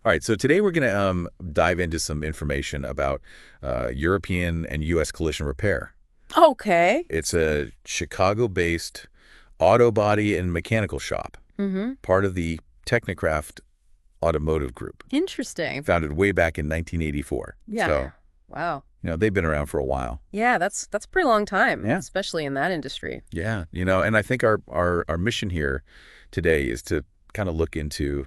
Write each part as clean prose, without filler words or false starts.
All right, so today we're going to dive into some information about European and U.S. collision repair. Okay. It's a Chicago-based auto body and mechanical shop, Mm-hmm. part of the Technicraft Automotive Group, Interesting. founded way back in 1984. Yeah. So, Wow. they've been around for a while. Yeah, that's a pretty long time, Yeah. especially in that industry. Yeah, and I think our mission here today is to kind of look into,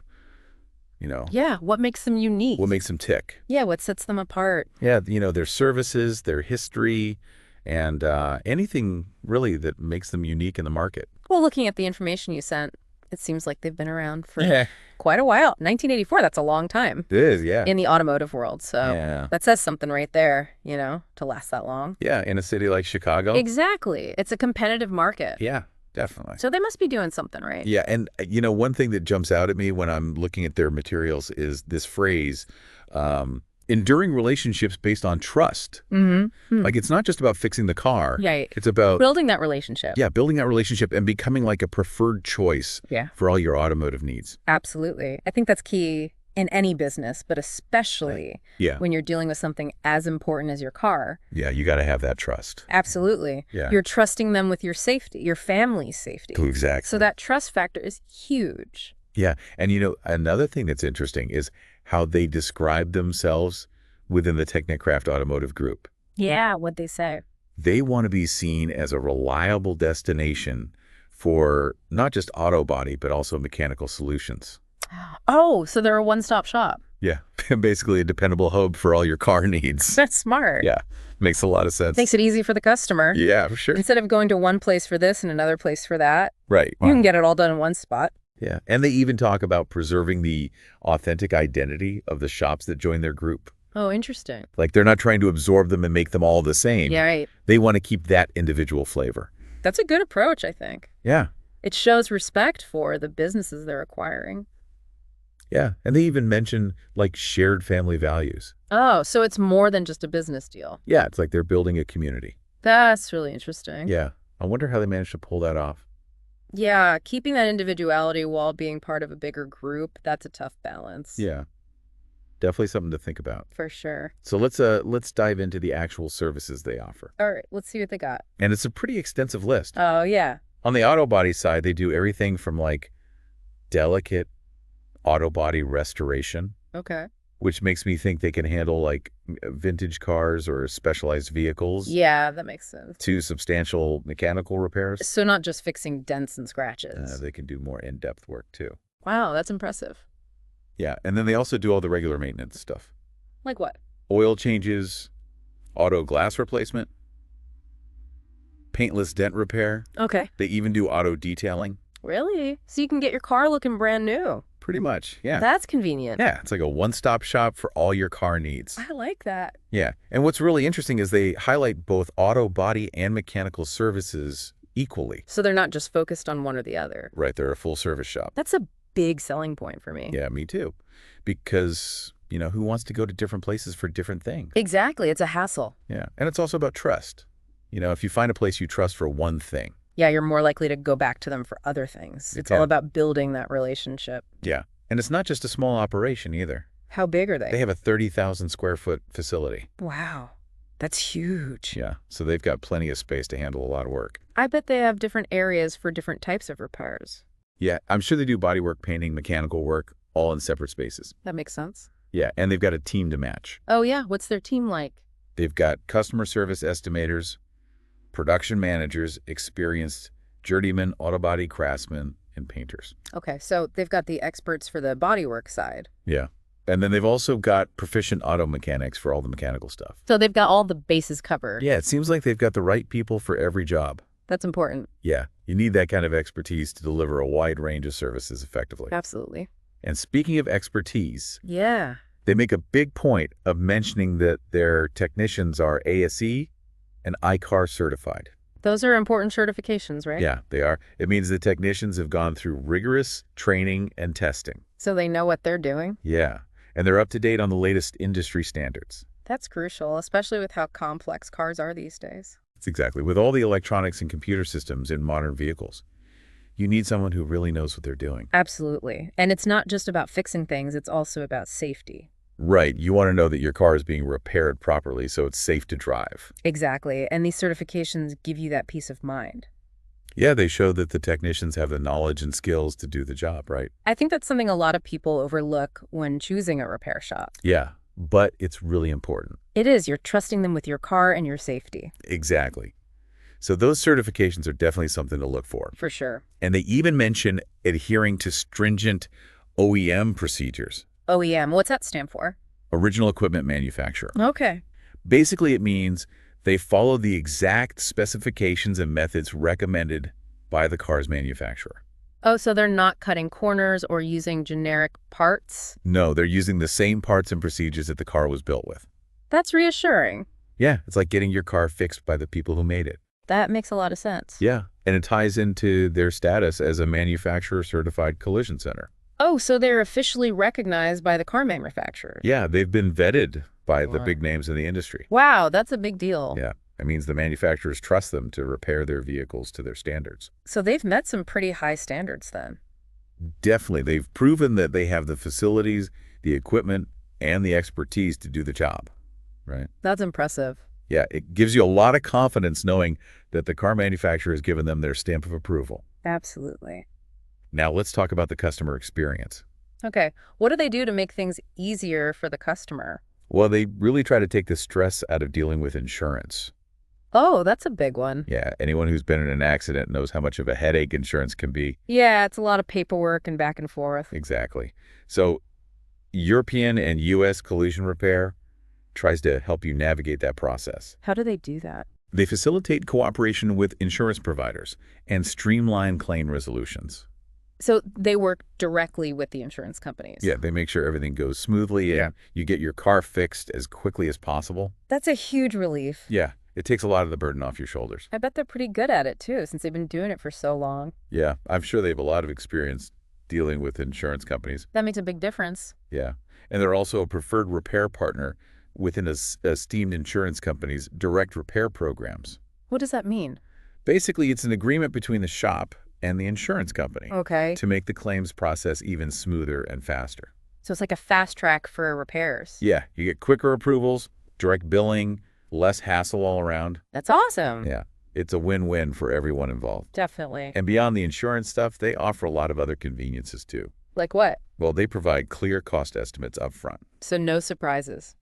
Yeah, what makes them unique? what makes them tick. Yeah, what sets them apart? Yeah, their services, their history, and anything really that makes them unique in the market. Well, looking at the information you sent, it seems like they've been around for Yeah, quite a while. 1984, that's a long time it is, yeah. in the automotive world. So Yeah. that says something right there, to last that long. Yeah, in a city like Chicago. Exactly. It's a competitive market. Yeah, definitely. So they must be doing something right. Yeah, and one thing that jumps out at me when I'm looking at their materials is this phrase, enduring relationships based on trust. Mm-hmm. Like, it's not just about fixing the car. Right. It's about, Building that relationship. yeah, building that relationship and becoming like a preferred choice Yeah. for all your automotive needs. Absolutely. I think that's key in any business, but especially Yeah. when you're dealing with something as important as your car. Yeah, you got to have that trust. Absolutely. Yeah. You're trusting them with your safety, your family's safety. Exactly. So that trust factor is huge. Yeah, and another thing that's interesting is how they describe themselves within the Technicraft Automotive Group. Yeah, what'd they say? They want to be seen as a reliable destination for not just auto body, but also mechanical solutions. Oh, so they're a one-stop shop. Yeah, basically a dependable hub for all your car needs. That's smart. Yeah, makes a lot of sense. Makes it easy for the customer. Yeah, for sure. Instead of going to one place for this and another place for that, Right. you can get it all done in one spot. Yeah, and they even talk about preserving the authentic identity of the shops that join their group. Oh, interesting. Like, they're not trying to absorb them and make them all the same. Yeah, right. They want to keep that individual flavor. That's a good approach, I think. Yeah. It shows respect for the businesses they're acquiring. Yeah. And they even mention like shared family values. Oh, so it's more than just a business deal. Yeah. It's like they're building a community. That's really interesting. Yeah. I wonder how they managed to pull that off. Yeah, keeping that individuality while being part of a bigger group, that's a tough balance. Yeah. Definitely something to think about. For sure. So let's dive into the actual services they offer. All right, let's see what they got. And it's a pretty extensive list. Oh, yeah. On the auto body side, they do everything from like delicate auto body restoration, Okay. which makes me think they can handle like vintage cars or specialized vehicles, Yeah, that makes sense. to substantial mechanical repairs. So not just fixing dents and scratches. They can do more in-depth work too. Wow, that's impressive. Yeah, and then they also do all the regular maintenance stuff. Like what? Oil changes, auto glass replacement, paintless dent repair. Okay. They even do auto detailing. Really? So you can get your car looking brand new. Pretty much, yeah. That's convenient. Yeah, it's like a one-stop shop for all your car needs. I like that. Yeah, and what's really interesting is they highlight both auto body and mechanical services equally. So they're not just focused on one or the other. Right, they're a full-service shop. That's a big selling point for me. Yeah, me too. Because, who wants to go to different places for different things? Exactly. It's a hassle. Yeah, and it's also about trust. If you find a place you trust for one thing. Yeah, you're more likely to go back to them for other things. It's all Yeah. about building that relationship. Yeah, and it's not just a small operation either. How big are they? They have a 30,000 square foot facility. Wow, that's huge. Yeah, so they've got plenty of space to handle a lot of work. I bet they have different areas for different types of repairs. Yeah, I'm sure they do bodywork, painting, mechanical work, all in separate spaces. That makes sense. Yeah, and they've got a team to match. Oh, yeah. What's their team like? They've got customer service estimators, production managers, experienced journeyman, auto body craftsmen, and painters. Okay, so they've got the experts for the bodywork side. Yeah. And then they've also got proficient auto mechanics for all the mechanical stuff. So they've got all the bases covered. Yeah, it seems like they've got the right people for every job. That's important. Yeah, you need that kind of expertise to deliver a wide range of services effectively. Absolutely. And speaking of expertise, Yeah. they make a big point of mentioning that their technicians are ASE and ICAR certified. Those are important certifications, right? Yeah, they are. It means the technicians have gone through rigorous training and testing. So they know what they're doing. Yeah, and they're up to date on the latest industry standards. That's crucial, especially with how complex cars are these days. That's exactly. With all the electronics and computer systems in modern vehicles, you need someone who really knows what they're doing. Absolutely. And it's not just about fixing things, it's also about safety. Right. You want to know that your car is being repaired properly so it's safe to drive. Exactly. And these certifications give you that peace of mind. Yeah, they show that the technicians have the knowledge and skills to do the job, right? I think that's something a lot of people overlook when choosing a repair shop. Yeah, but it's really important. It is. You're trusting them with your car and your safety. Exactly. So those certifications are definitely something to look for. For sure. And they even mention adhering to stringent OEM procedures. OEM, what's that stand for? Original equipment manufacturer. Okay. Basically, it means they follow the exact specifications and methods recommended by the car's manufacturer. Oh, so they're not cutting corners or using generic parts? No, they're using the same parts and procedures that the car was built with. That's reassuring. Yeah, it's like getting your car fixed by the people who made it. That makes a lot of sense. Yeah, and it ties into their status as a manufacturer-certified collision center. Oh, so they're officially recognized by the car manufacturers. Yeah, they've been vetted by the big names in the industry. Wow, that's a big deal. Yeah, it means the manufacturers trust them to repair their vehicles to their standards. So they've met some pretty high standards then. Definitely, they've proven that they have the facilities, the equipment, and the expertise to do the job, right? That's impressive. Yeah, it gives you a lot of confidence knowing that the car manufacturer has given them their stamp of approval. Absolutely. Now let's talk about the customer experience. Okay, what do they do to make things easier for the customer? Well, they really try to take the stress out of dealing with insurance. Oh, that's a big one. Yeah, anyone who's been in an accident knows how much of a headache insurance can be. Yeah, it's a lot of paperwork and back and forth. Exactly. So European and U.S. collision repair tries to help you navigate that process. How do they do that? They facilitate cooperation with insurance providers and streamline claim resolutions. So they work directly with the insurance companies. Yeah, they make sure everything goes smoothly and you get your car fixed as quickly as possible. That's a huge relief. Yeah, it takes a lot of the burden off your shoulders. I bet they're pretty good at it too, since they've been doing it for so long. Yeah, I'm sure they have a lot of experience dealing with insurance companies. That makes a big difference. Yeah, and they're also a preferred repair partner within esteemed insurance companies' direct repair programs. What does that mean? Basically, it's an agreement between the shop and the insurance company to make the claims process even smoother and faster. So it's like a fast track for repairs. Yeah, you get quicker approvals, direct billing, less hassle all around. That's awesome. Yeah, it's a win-win for everyone involved. Definitely. And beyond the insurance stuff, they offer a lot of other conveniences too. Like what? Well, they provide clear cost estimates up front. So no surprises.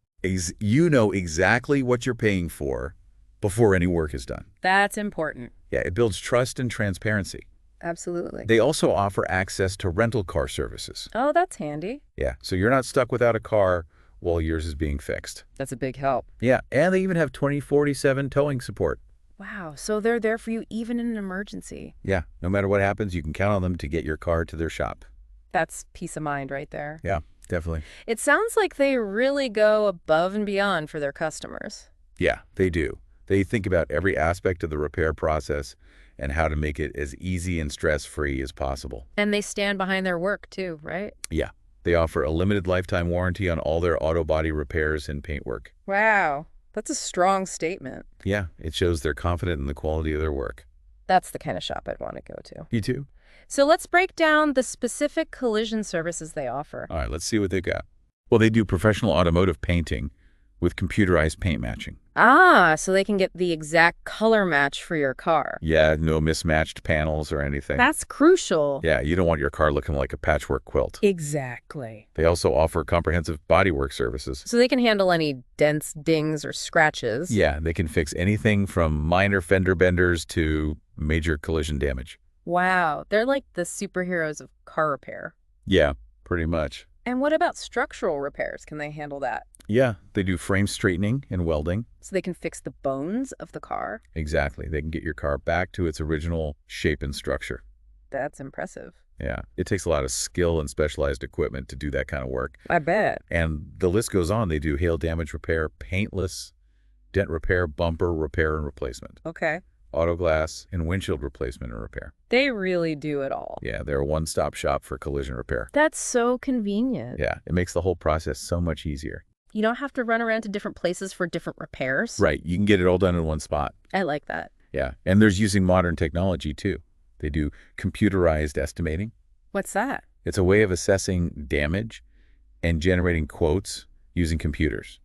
You know exactly what you're paying for before any work is done. That's important. Yeah, it builds trust and transparency. Absolutely. They also offer access to rental car services. Oh, that's handy. Yeah, so you're not stuck without a car while yours is being fixed. That's a big help. Yeah, and they even have 24/7 towing support. Wow, so they're there for you even in an emergency. Yeah, no matter what happens, you can count on them to get your car to their shop. That's peace of mind right there. Yeah, definitely. It sounds like they really go above and beyond for their customers. Yeah, they do. They think about every aspect of the repair process and how to make it as easy and stress-free as possible. And they stand behind their work too, right? Yeah, they offer a limited lifetime warranty on all their auto body repairs and paintwork. Wow, that's a strong statement. Yeah, it shows they're confident in the quality of their work. That's the kind of shop I'd want to go to. You too? So let's break down the specific collision services they offer. All right, let's see what they got. Well, they do professional automotive painting with computerized paint matching. Ah, so they can get the exact color match for your car. Yeah, no mismatched panels or anything. That's crucial. Yeah, you don't want your car looking like a patchwork quilt. Exactly. They also offer comprehensive bodywork services. So they can handle any dents, dings, or scratches. Yeah, they can fix anything from minor fender benders to major collision damage. Wow, they're like the superheroes of car repair. Yeah, pretty much. And what about structural repairs? Can they handle that? Yeah, they do frame straightening and welding. So they can fix the bones of the car? Exactly. They can get your car back to its original shape and structure. That's impressive. Yeah, it takes a lot of skill and specialized equipment to do that kind of work. I bet. And the list goes on. They do hail damage repair, paintless, dent repair, bumper repair and replacement, Okay. auto glass, and windshield replacement and repair. They really do it all. Yeah, they're a one-stop shop for collision repair. That's so convenient. Yeah, it makes the whole process so much easier. You don't have to run around to different places for different repairs. Right, you can get it all done in one spot. I like that. Yeah, and there's using modern technology too. They do computerized estimating. What's that? It's a way of assessing damage and generating quotes using computers.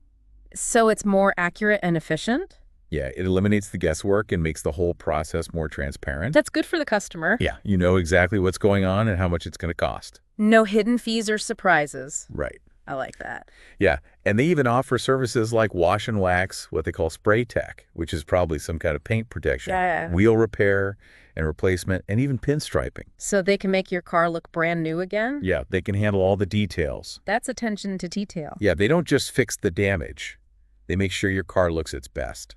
So it's more accurate and efficient? Yeah, it eliminates the guesswork and makes the whole process more transparent. That's good for the customer. Yeah, you know exactly what's going on and how much it's going to cost. No hidden fees or surprises. Right. I like that. Yeah, and they even offer services like wash and wax, what they call Spraytech, which is probably some kind of paint protection, Yeah. wheel repair and replacement, and even pinstriping. So they can make your car look brand new again? Yeah, they can handle all the details. That's attention to detail. Yeah, they don't just fix the damage. They make sure your car looks its best.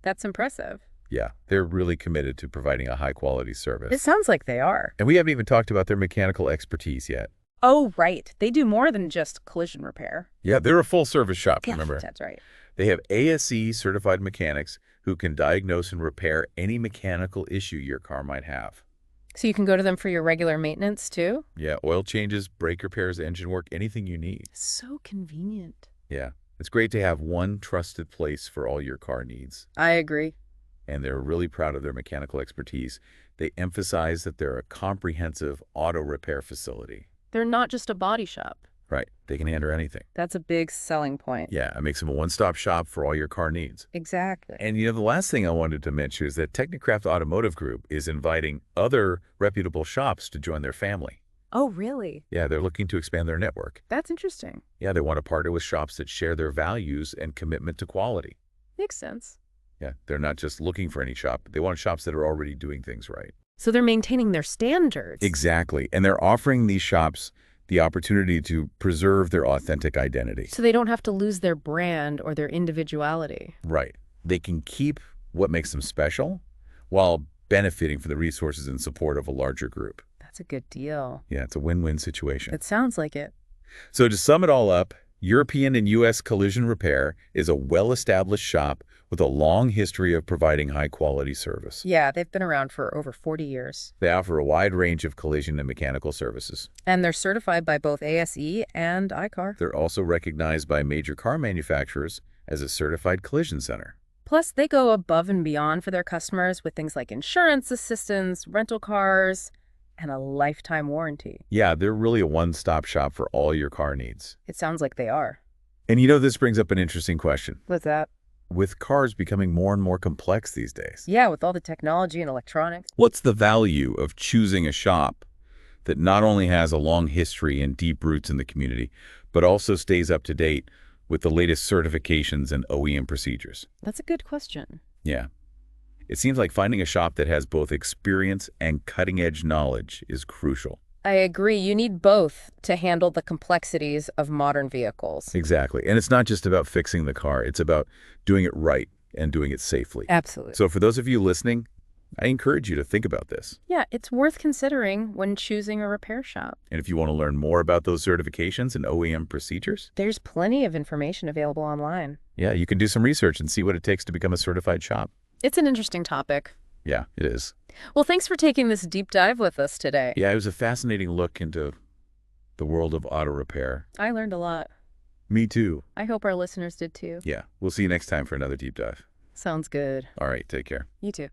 That's impressive. Yeah, they're really committed to providing a high-quality service. It sounds like they are. And we haven't even talked about their mechanical expertise yet. Oh, right. They do more than just collision repair. Yeah, they're a full-service shop, remember? That's right. They have ASE-certified mechanics who can diagnose and repair any mechanical issue your car might have. So you can go to them for your regular maintenance, too? Yeah, oil changes, brake repairs, engine work, anything you need. So convenient. Yeah, it's great to have one trusted place for all your car needs. I agree. And they're really proud of their mechanical expertise. They emphasize that they're a comprehensive auto repair facility. They're not just a body shop. Right, they can handle anything. That's a big selling point. Yeah, it makes them a one-stop shop for all your car needs. Exactly. And the last thing I wanted to mention is that Technicraft Automotive Group is inviting other reputable shops to join their family. Oh, really? Yeah, they're looking to expand their network. That's interesting. Yeah, they want to partner with shops that share their values and commitment to quality. Makes sense. Yeah, they're not just looking for any shop. They want shops that are already doing things right. So they're maintaining their standards. Exactly. And they're offering these shops the opportunity to preserve their authentic identity. So they don't have to lose their brand or their individuality. Right. They can keep what makes them special while benefiting from the resources and support of a larger group. That's a good deal. Yeah, it's a win-win situation. It sounds like it. So to sum it all up, European and U.S. Collision Repair is a well-established shop with a long history of providing high-quality service. Yeah, they've been around for over 40 years. They offer a wide range of collision and mechanical services. And they're certified by both ASE and ICAR. They're also recognized by major car manufacturers as a certified collision center. Plus, they go above and beyond for their customers with things like insurance assistance, rental cars, and a lifetime warranty. Yeah, they're really a one-stop shop for all your car needs. It sounds like they are. And this brings up an interesting question. What's that? With cars becoming more and more complex these days, Yeah, with all the technology and electronics. what's the value of choosing a shop that not only has a long history and deep roots in the community, but also stays up to date with the latest certifications and OEM procedures? That's a good question. Yeah. It seems like finding a shop that has both experience and cutting-edge knowledge is crucial. I agree. You need both to handle the complexities of modern vehicles. Exactly. And it's not just about fixing the car. It's about doing it right and doing it safely. Absolutely. So for those of you listening, I encourage you to think about this. Yeah, it's worth considering when choosing a repair shop. And if you want to learn more about those certifications and OEM procedures, There's plenty of information available online. yeah, you can do some research and see what it takes to become a certified shop. It's an interesting topic. Yeah, it is. Well, thanks for taking this deep dive with us today. Yeah, it was a fascinating look into the world of auto repair. I learned a lot. Me too. I hope our listeners did too. Yeah, we'll see you next time for another deep dive. Sounds good. All right, take care. You too.